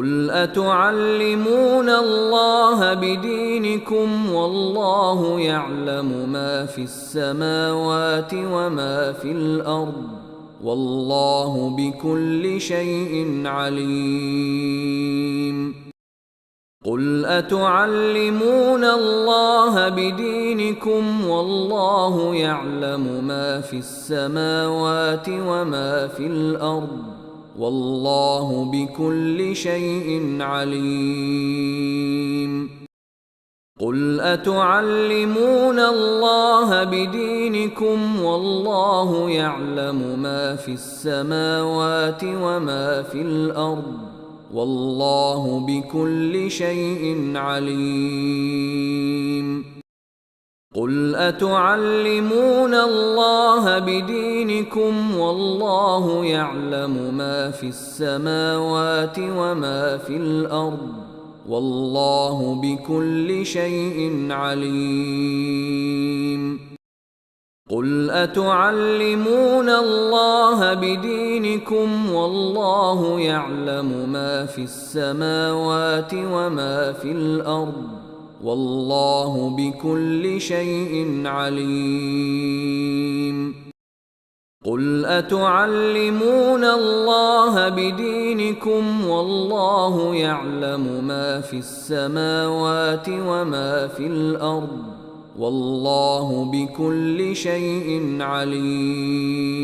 قل أتعلمون الله بدينكم والله يعلم ما في السماوات وما في الأرض والله بكل شيء عليم. قل أتعلمون الله بدينكم والله يعلم ما في السماوات وما في الأرض والله بكل شيء عليم. قل أتعلمون الله بدينكم والله يعلم ما في السماوات وما في الأرض والله بكل شيء عليم. قل أتعلمون الله بدينكم والله يعلم ما في السماوات وما في الأرض والله بكل شيء عليم. قل أتعلمون الله بدينكم والله يعلم ما في السماوات وما في الأرض والله بكل شيء عليم. قل أتعلمون الله بدينكم والله يعلم ما في السماوات وما في الأرض والله بكل شيء عليم.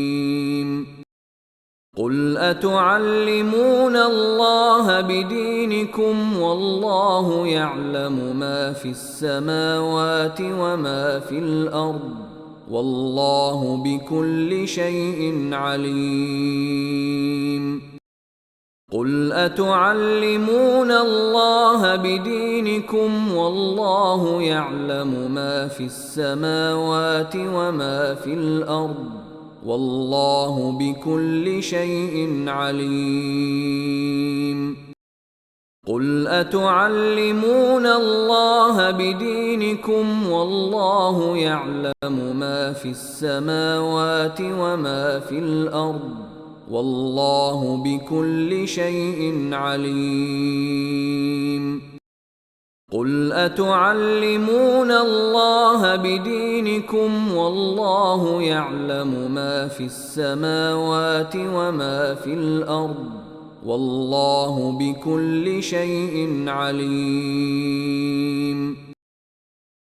قل أتعلمون الله بدينكم والله يعلم ما في السماوات وما في الأرض والله بكل شيء عليم. قل أتعلمون الله بدينكم والله يعلم ما في السماوات وما في الأرض والله بكل شيء عليم. قل أتعلمون الله بدينكم والله يعلم ما في السماوات وما في الأرض والله بكل شيء عليم. قل أتعلمون الله بدينكم والله يعلم ما في السماوات وما في الأرض والله بكل شيء عليم.